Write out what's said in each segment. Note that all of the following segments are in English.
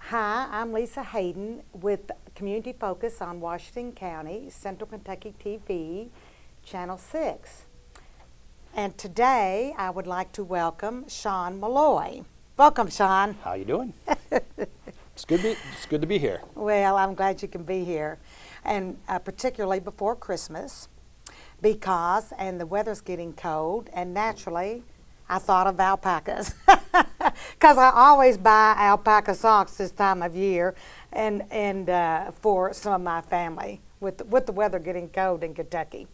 Hi, I'm Lisa Hayden with Community Focus on Washington County, Central Kentucky TV, Channel 6. And today I would like to welcome Sean Malloy. Welcome, Sean. How you doing? It's good to be here. Well, I'm glad you can be here, and particularly before Christmas, and the weather's getting cold, and naturally, I thought of alpacas, because I always buy alpaca socks this time of year, and for some of my family with the weather getting cold in Kentucky.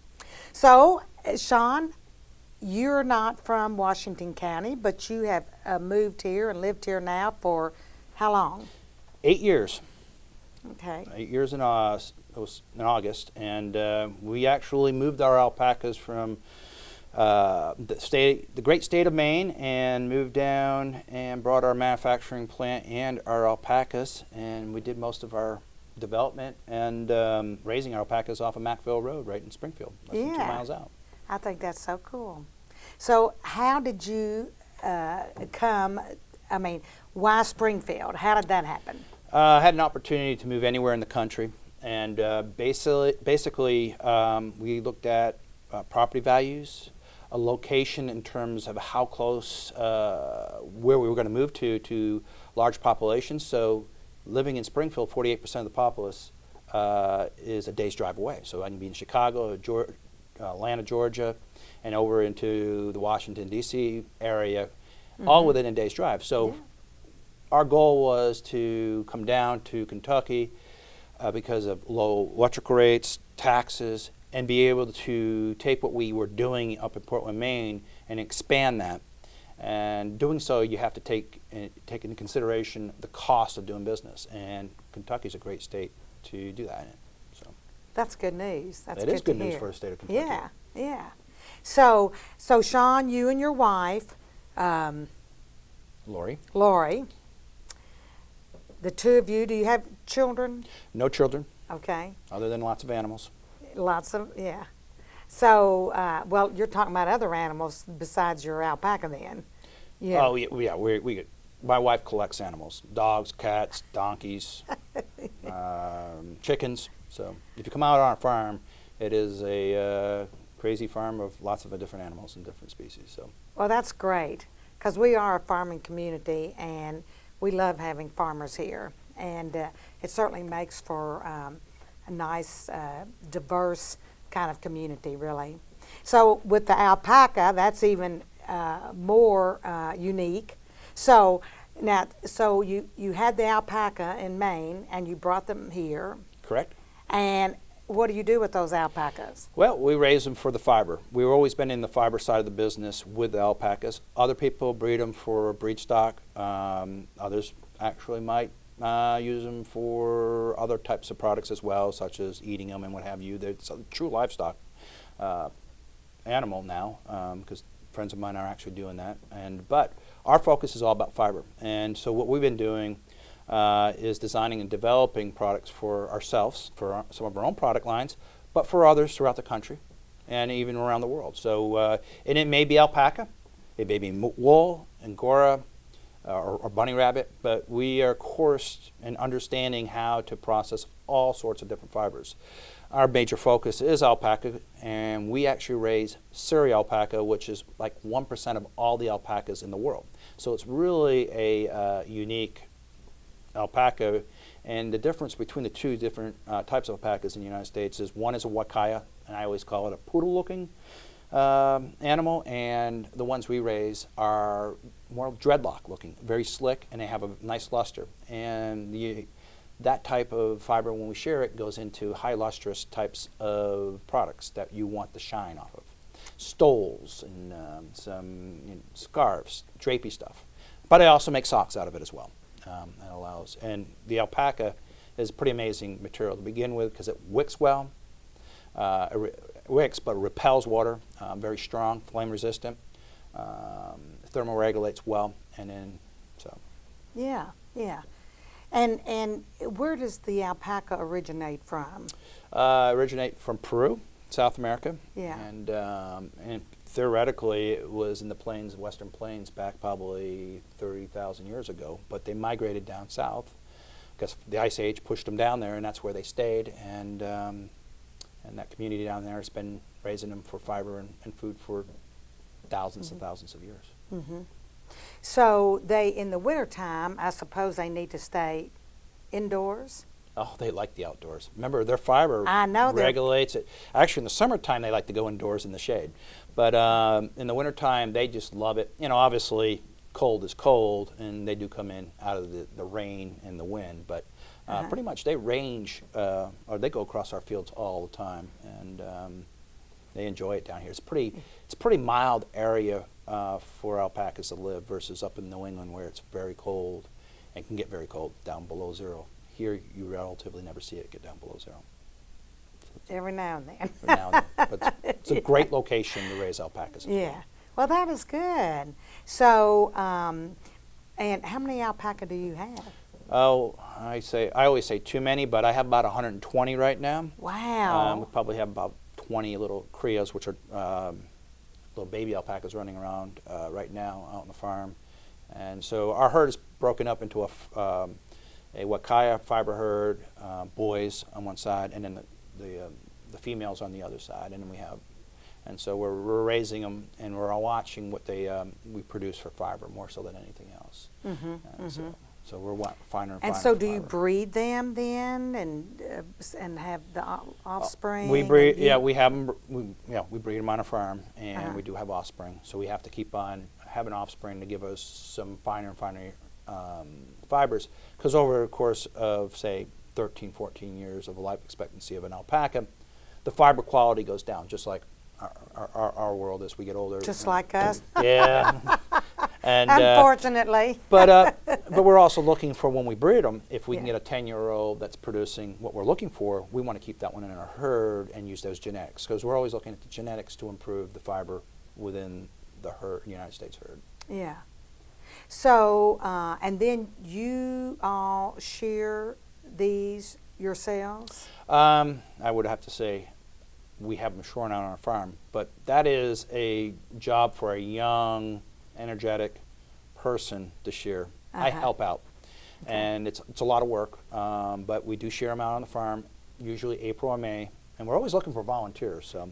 So, Sean, you're not from Washington County, but you have moved here and lived here now for how long? 8 years. Okay. 8 years it was in August, and we actually moved our alpacas from the great state of Maine, and moved down and brought our manufacturing plant and our alpacas, and we did most of our development and raising our alpacas off of Macville Road, right in Springfield, less than 2 miles out. I think that's so cool. So how did you why Springfield? How did that happen? I had an opportunity to move anywhere in the country, and basically we looked at property values, a location in terms of how close where we were going to move to large populations. So living in Springfield, 48% of the populace is a day's drive away. So I can be in Chicago, Atlanta, Georgia, and over into the Washington, D.C. area, all within a day's drive. So our goal was to come down to Kentucky because of low electrical rates, taxes, and be able to take what we were doing up in Portland, Maine, and expand that. And doing so, you have to take into consideration the cost of doing business. And Kentucky's a great state to do that in. So that's good news. That's It is good to news hear. for the state of Kentucky. Yeah, yeah. So Sean, you and your wife, Lori? The two of you, do you have children? No children, Okay. other than lots of animals. Lots of, yeah. So, well, you're talking about other animals besides your alpaca then. Yeah. Oh, yeah, my wife collects animals, dogs, cats, donkeys, chickens. So if you come out on our farm, it is a crazy farm of lots of different animals and different species. So. Well, that's great, because we are a farming community, and we love having farmers here. And it certainly makes for a nice, diverse kind of community, really. So with the alpaca, that's even more unique. So now, you had the alpaca in Maine, and you brought them here. Correct. And what do you do with those alpacas? Well, we raise them for the fiber. We've always been in the fiber side of the business with the alpacas. Other people breed them for breed stock. Others actually might use them for other types of products as well, such as eating them and what have you. It's a true livestock animal now, because friends of mine are actually doing that. But our focus is all about fiber. And so what we've been doing is designing and developing products for ourselves, for some of our own product lines, but for others throughout the country and even around the world. So, and it may be alpaca, it may be wool, angora, or bunny rabbit, but we are coursed in understanding how to process all sorts of different fibers. Our major focus is alpaca, and we actually raise Surrey alpaca, which is like 1% of all the alpacas in the world. So it's really a unique alpaca, and the difference between the two different types of alpacas in the United States is one is a wakaya, and I always call it a poodle-looking animal, and the ones we raise are more dreadlock looking, very slick, and they have a nice luster. And that type of fiber, when we share it, goes into high lustrous types of products that you want the shine off of. Stoles and some scarves, drapey stuff. But I also make socks out of it as well. That allows, and the alpaca is a pretty amazing material to begin with because it wicks well. Wicks, but repels water, very strong, flame resistant, thermoregulates well, and then so. Yeah, yeah. And where does the alpaca originate from? Originate from Peru, South America. Yeah. And theoretically, it was in the plains, Western Plains, back probably 30,000 years ago. But they migrated down south because the Ice Age pushed them down there, and that's where they stayed. And that community down there has been raising them for fiber and food for thousands and thousands of years. So they, in the wintertime, I suppose they need to stay indoors? Oh, they like the outdoors. Remember, their fiber I know regulates it. Actually, in the summertime, they like to go indoors in the shade. But in the wintertime, they just love it. You know, obviously, cold is cold, and they do come in out of the rain and the wind. But pretty much they range, or they go across our fields all the time, and they enjoy it down here. It's a pretty mild area for alpacas to live versus up in New England where it's very cold and can get very cold down below zero. Here, you relatively never see it get down below zero. Every now and then. Every now and then. But it's a great location to raise alpacas. Yeah. Well, that is good. So, and how many alpaca do you have? Oh, I always say too many, but I have about 120 right now. Wow. We probably have about 20 little crias, which are little baby alpacas running around right now out on the farm. And so our herd is broken up into a Wakaya fiber herd, boys on one side, and then the females on the other side. And then and so we're raising them, and we're all watching what we produce for fiber more so than anything else. So we're finer and finer. And so, do you breed them then, and have the offspring? We breed. Yeah, we have them. We breed them on a farm, and we do have offspring. So we have to keep on having offspring to give us some finer and finer fibers, because over the course of, say, 13, 14 years of life expectancy of an alpaca, the fiber quality goes down, just like our world as we get older. Just like us. Yeah. And, unfortunately. But we're also looking for, when we breed them, if we can get a 10-year-old that's producing what we're looking for, we want to keep that one in our herd and use those genetics, because we're always looking at the genetics to improve the fiber within the herd, United States herd. Yeah. So, and then you all shear these yourselves? I would have to say we have them shorn out on our farm, but that is a job for a young, energetic person to shear. I help out, and it's a lot of work, but we do shear them out on the farm, usually April or May, and we're always looking for volunteers. So,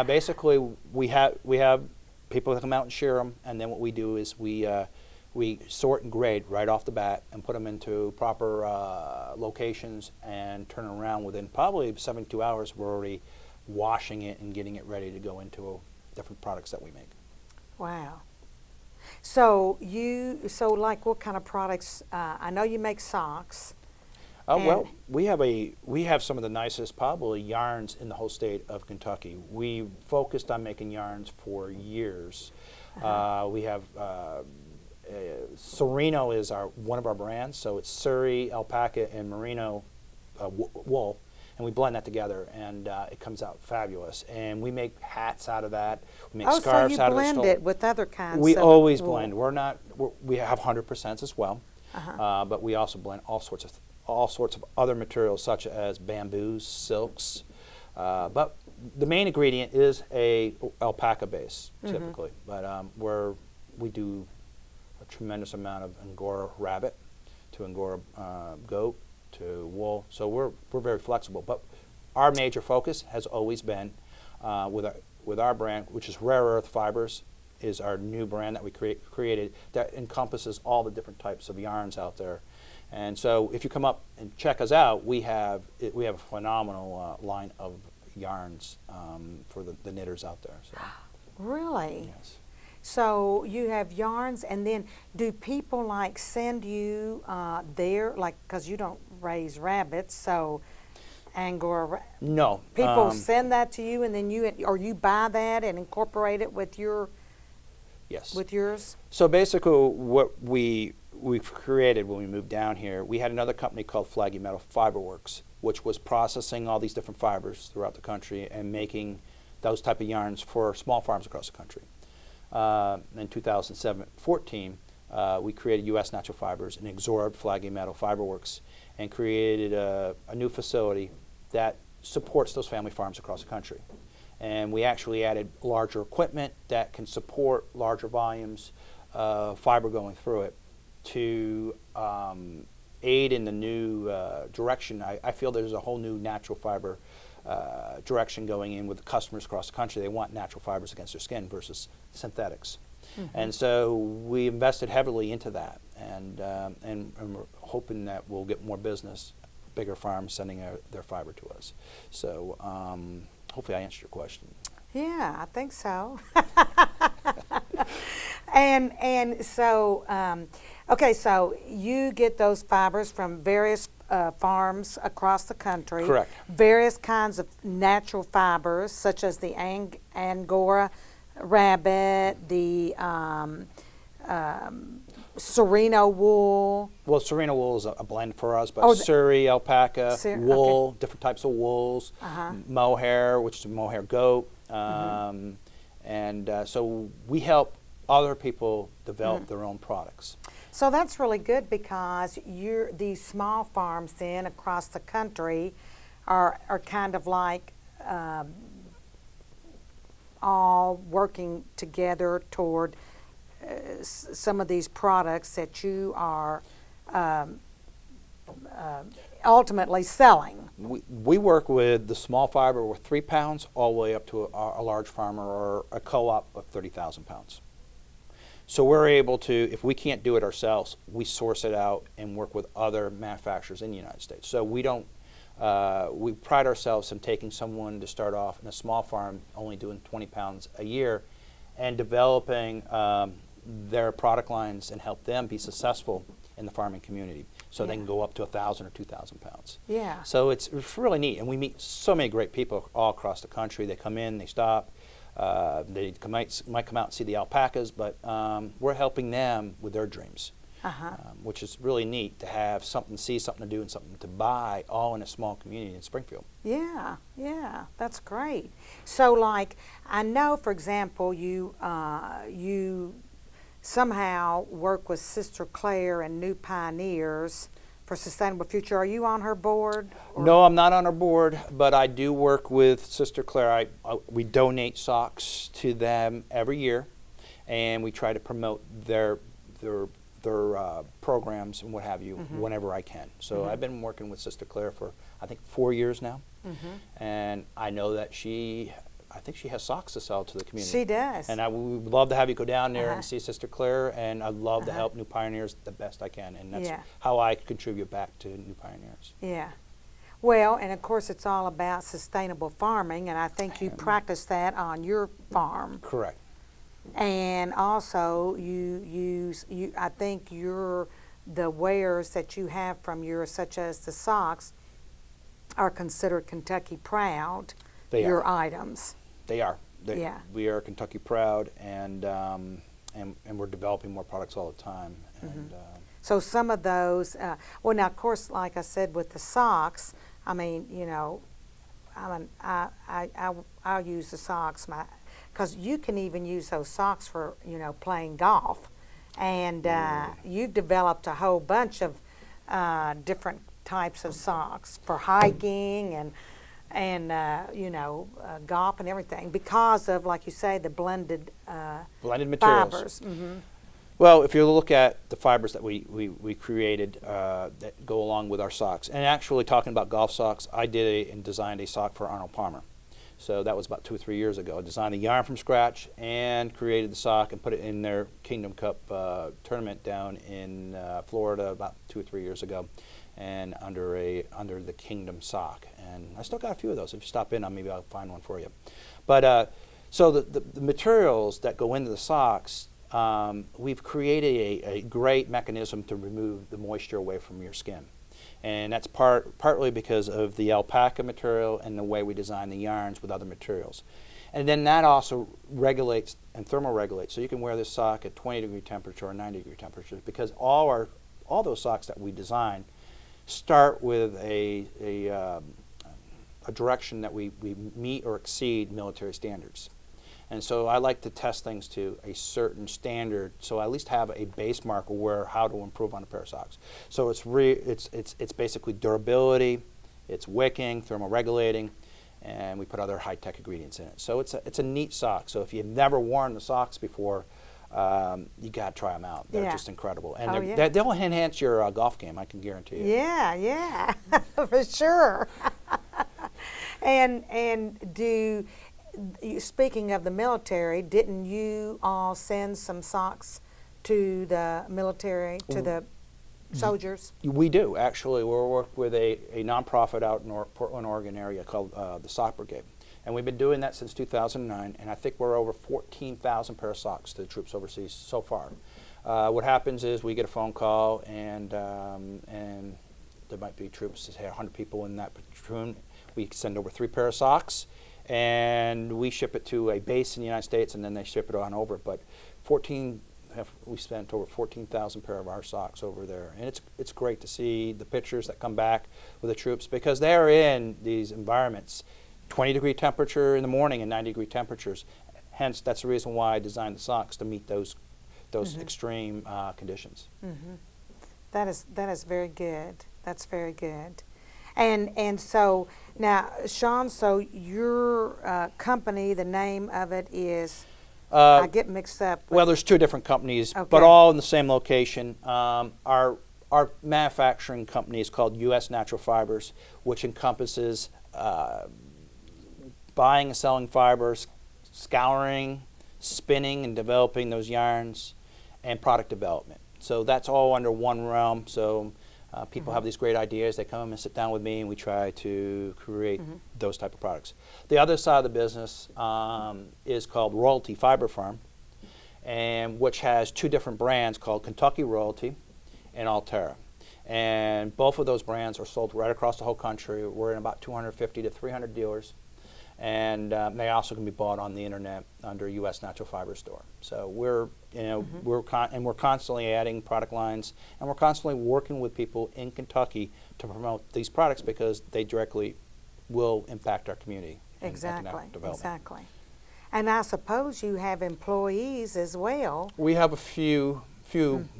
basically we have people that come out and shear them, and then what we do is we sort and grade right off the bat and put them into proper locations and turn it around within probably 72 hours. We're already washing it and getting it ready to go into different products that we make. Wow. So like what kind of products? I know you make socks. Oh, well, we have some of the nicest probably yarns in the whole state of Kentucky. We focused on making yarns for years. We have Sereno is one of our brands, so it's Surrey, alpaca, and merino wool, and we blend that together, and it comes out fabulous. And we make hats out of that. We make scarves out of it. So you blend it with other kinds We of always wool. blend. We have 100% as well, but we also blend all sorts of other materials such as bamboos, silks. But the main ingredient is a alpaca base typically, but we do a tremendous amount of Angora rabbit to Angora goat to wool. So we're very flexible. But our major focus has always been with our brand, which is Rare Earth Fibers, is our new brand that we created that encompasses all the different types of yarns out there. And so if you come up and check us out, we have a phenomenal line of yarns for the knitters out there. So. Really? Yes. So you have yarns, and then do people like send you because you don't raise rabbits, so Angora? No. People send that to you, and then you buy that and incorporate it with your. Yes. With yours? So basically, what we've created when we moved down here, we had another company called Flaggy Metal Fiberworks, which was processing all these different fibers throughout the country and making those type of yarns for small farms across the country. In 2014, we created U.S. Natural Fibers and absorbed Flaggy Metal Fiberworks and created a new facility that supports those family farms across the country. And we actually added larger equipment that can support larger volumes of fiber going through it to aid in the new direction. I feel there's a whole new natural fiber direction going in with the customers across the country. They want natural fibers against their skin versus synthetics. And so we invested heavily into that, and we're hoping that we'll get more business, bigger farms sending their fiber to us. So hopefully I answered your question. Yeah, I think so. and so, okay, so you get those fibers from various farms across the country. Correct. Various kinds of natural fibers, such as the Angora rabbit, the Sereno wool. Well, Sereno wool is a blend for us, but Surrey, alpaca, wool, different types of wools, mohair, which is mohair goat, and so we help other people develop their own products. So that's really good, because these small farms then across the country are kind of like all working together toward some of these products that you are ultimately selling. We work with the small fiber with 3 pounds all the way up to a large farmer or a co-op of 30,000 pounds. So we're able to, if we can't do it ourselves, we source it out and work with other manufacturers in the United States. So we don't, we pride ourselves in taking someone to start off in a small farm only doing 20 pounds a year and developing their product lines and help them be successful in the farming community, so they can go up to 1,000 or 2,000 pounds. Yeah. So it's really neat, and we meet so many great people all across the country. They come in, they stop, they might come out and see the alpacas, but we're helping them with their dreams, which is really neat to have something to see, something to do, and something to buy, all in a small community in Springfield. Yeah, yeah, that's great. So, like, I know, for example, you somehow work with Sister Claire and New Pioneers for Sustainable Future. Are you on her board? No, I'm not on her board, but I do work with Sister Claire. We donate socks to them every year, and we try to promote their programs and what have you whenever I can. So I've been working with Sister Claire for, I think, 4 years now, and I know that I think she has socks to sell to the community. She does. And we would love to have you go down there and see Sister Claire, and I'd love to help New Pioneers the best I can, and that's how I contribute back to New Pioneers. Yeah. Well, and of course it's all about sustainable farming, and I think you practice that on your farm. Correct. And also I think the wares that you have from yours, such as the socks, are considered Kentucky Proud. Your items. They are. We are Kentucky Proud, and we're developing more products all the time. And, so some of those, well, now of course, like I said, with the socks, I mean, you know, I'll use the socks, because you can even use those socks for, you know, playing golf, and you've developed a whole bunch of different types of socks for hiking and you know, golf and everything, because of, like you say, the blended materials. Fibers. Well, if you look at the fibers that we created that go along with our socks, and actually talking about golf socks, I did and designed a sock for Arnold Palmer. So that was about 2 or 3 years ago. I designed the yarn from scratch and created the sock and put it in their Kingdom Cup tournament down in Florida about 2 or 3 years ago, and under the Kingdom sock. And I still got a few of those. If you stop in, maybe I'll find one for you. But so the materials that go into the socks, we've created a great mechanism to remove the moisture away from your skin. And that's partly because of the alpaca material and the way we design the yarns with other materials. And then that also regulates and thermoregulates. So you can wear this sock at 20-degree temperature or 90-degree temperature, because all those socks that we design start with a direction that we meet or exceed military standards. And so I like to test things to a certain standard, so I at least have a base mark of how to improve on a pair of socks. So it's basically durability, it's wicking, thermoregulating, and we put other high-tech ingredients in it. So it's a neat sock. So if you've never worn the socks before, you got to try them out. They're Yeah. just incredible, and Oh, yeah. they'll enhance your golf game. I can guarantee you. Yeah, yeah, for sure. And speaking of the military, didn't you all send some socks to the military, to the soldiers? We do, actually. We're working with a nonprofit out in Portland, Oregon area called the Sock Brigade. And we've been doing that since 2009, and I think we're over 14,000 pair of socks to the troops overseas so far. What happens is we get a phone call, and there might be troops, say 100 people in that platoon. We send over 3 pair of socks, and we ship it to a base in the United States, and then they ship it on over. But we spent over 14,000 pair of our socks over there, and it's great to see the pictures that come back with the troops, because they're in these environments, 20-degree temperature in the morning and 90-degree temperatures. Hence, that's the reason why I designed the socks, to meet those extreme conditions. That is very good. That's very good. And so now, Sean, so your company, the name of it is, I get mixed up. Well, there's 2 different companies, Okay. but all in the same location. Our manufacturing company is called U.S. Natural Fibers, which encompasses buying and selling fibers, scouring, spinning and developing those yarns, and product development. So that's all under one realm. So people have these great ideas. They come and sit down with me, and we try to create those type of products. The other side of the business is called Royalty Fiber Farm, and which has 2 different brands called Kentucky Royalty and Altera. And both of those brands are sold right across the whole country. We're in about 250 to 300 dealers. And they also can be bought on the internet under U.S. Natural Fiber Store. So we're constantly adding product lines, and we're constantly working with people in Kentucky to promote these products, because they directly will impact our community. And economic development. Exactly. And I suppose you have employees as well. We have a few,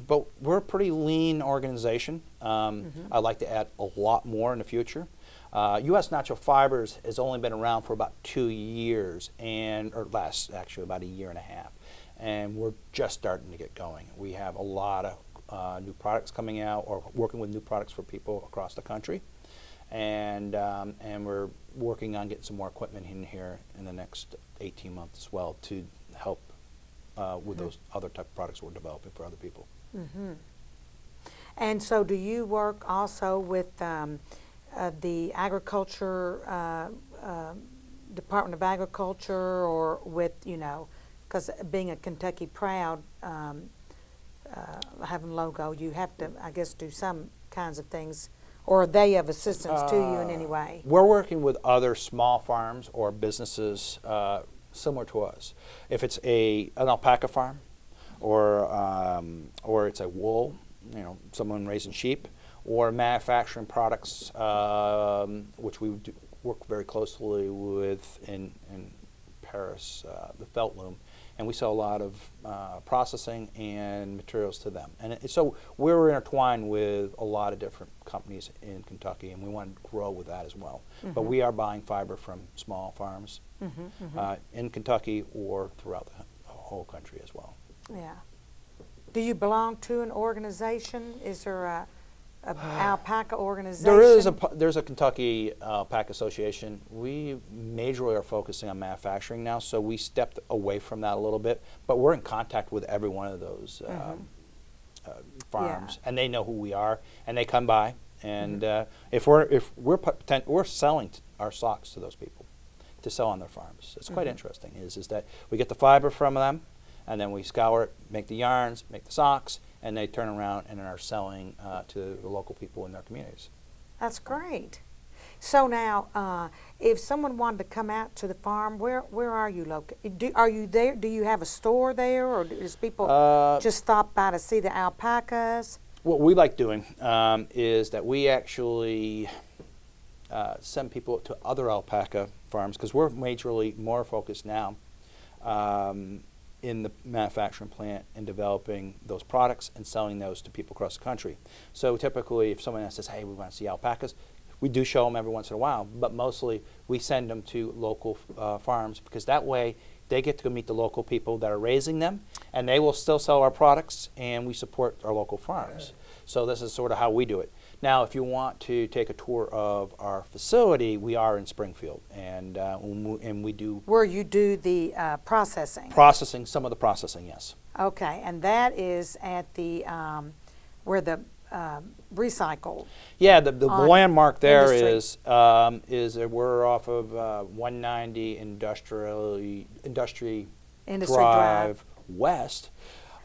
but we're a pretty lean organization. I'd like to add a lot more in the future. U.S. Natural Fibers has only been around for about 2 years, or less, actually, about 1.5 years. And we're just starting to get going. We have a lot of new products coming out, or working with new products for people across the country. And we're working on getting some more equipment in here in the next 18 months as well, to help with those other type of products we're developing for other people. And so do you work also with the Agriculture, Department of Agriculture, or with, because being a Kentucky Proud having logo, you have to, I guess, do some kinds of things, or are they of assistance to you in any way? We're working with other small farms or businesses similar to us. If it's an alpaca farm, or it's a wool, someone raising sheep, or manufacturing products, which we work very closely with in Paris, the felt loom, and we sell a lot of processing and materials to them. And so we're intertwined with a lot of different companies in Kentucky, and we want to grow with that as well. But we are buying fiber from small farms in Kentucky or throughout the whole country as well. Yeah. Do you belong to an organization? Is there a alpaca organization? There's a Kentucky Alpaca Association. We majorly are focusing on manufacturing now, so we stepped away from that a little bit. But we're in contact with every one of those farms, and they know who we are, and they come by. And if we're selling our socks to those people to sell on their farms, it's quite interesting. Is that we get the fiber from them, and then we scour it, make the yarns, make the socks, and they turn around and are selling to the local people in their communities. That's great. So now, if someone wanted to come out to the farm, where are you located? Are you there? Do you have a store there, or does people just stop by to see the alpacas? What we like doing is that we actually send people to other alpaca farms, because we're majorly more focused now in the manufacturing plant and developing those products and selling those to people across the country. So typically, if someone says, hey, we want to see alpacas, we do show them every once in a while, but mostly we send them to local farms, because that way They get to go meet the local people that are raising them, and they will still sell our products, and we support our local farms. So this is sort of how we do it. Now, if you want to take a tour of our facility, we are in Springfield, and we do Where you do the processing. processing, some of the processing, yes. Okay, and that is at the where the recycle. Yeah, the On landmark there Industry. is we're off of 190 Industry Drive. West.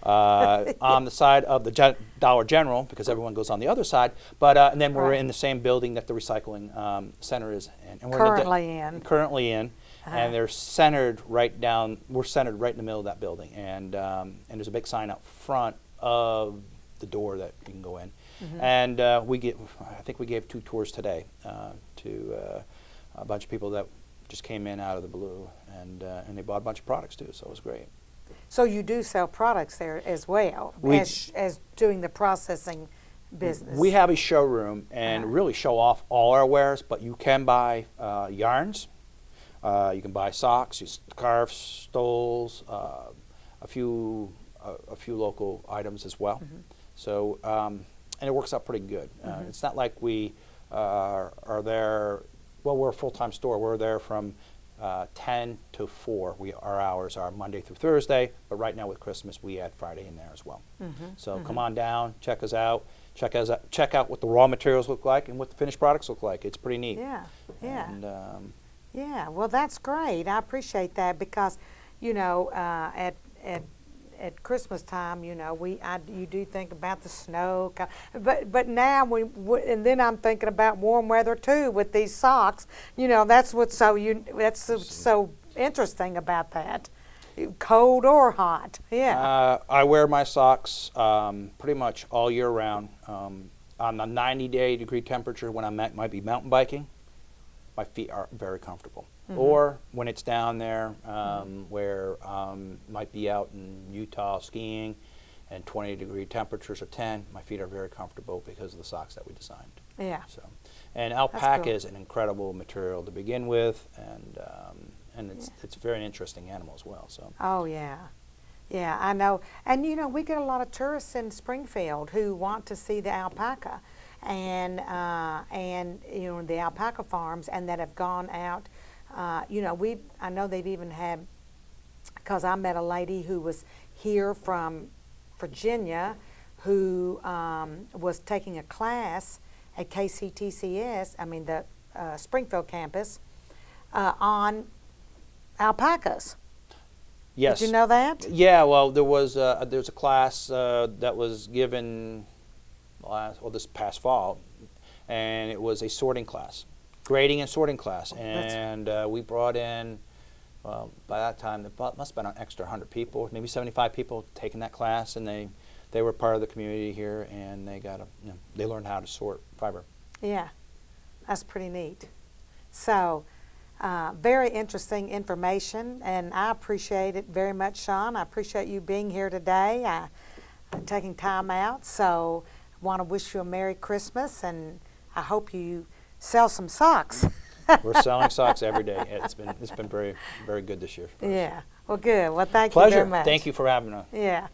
On the side of the Dollar General, because everyone goes on the other side. But and then we're Right. in the same building that the recycling center is in. And we're Currently in. and they're centered right down. We're centered right in the middle of that building, and there's a big sign out front of the door that you can go in. And I think we gave 2 tours today to a bunch of people that just came in out of the blue, and they bought a bunch of products too. So it was great. So you do sell products there as well as doing the processing business. We have a showroom and really show off all our wares, but you can buy yarns, you can buy socks, scarves, stoles, a few local items as well. So and it works out pretty good. It's not like we are there. Well, we're a full-time store. We're there from 10 to 4. Our hours are Monday through Thursday, but right now with Christmas we add Friday in there as well. So come on down, check us out, check out what the raw materials look like and what the finished products look like. It's pretty neat. Yeah, yeah. And, Yeah, well, that's great. I appreciate that because, you know, at Christmas time, you know, you do think about the snow, but now and then I'm thinking about warm weather too with these socks. You know, that's what's so interesting about that, cold or hot. Yeah. I wear my socks pretty much all year round. On the 90-degree temperature when I might be mountain biking, my feet are very comfortable. Or when it's down there where might be out in Utah skiing and 20-degree temperatures or 10, my feet are very comfortable because of the socks that we designed. Yeah. So, and alpaca cool. is an incredible material to begin with, and it's a very interesting animal as well. So. Oh yeah. Yeah, I know. And you know, we get a lot of tourists in Springfield who want to see the alpaca and you know, the alpaca farms, and that have gone out. You know, I know they've even had, because I met a lady who was here from Virginia who was taking a class at KCTCS, I mean the Springfield campus, on alpacas. Yes. Did you know that? Yeah, well, there's a class that was given this past fall, and it was a sorting class. Grading and sorting class, and we brought in, well, by that time there must have been an extra 100 people, maybe 75 people taking that class, and they were part of the community here, and they learned how to sort fiber. Yeah, that's pretty neat. So, very interesting information, and I appreciate it very much, Sean. I appreciate you being here today, taking time out. So, I want to wish you a Merry Christmas, and I hope you sell some socks. We're selling socks every day. It's been very, very good this year for us. Yeah. Well, good. Well, thank you Pleasure. very much. Thank you for having us. Yeah.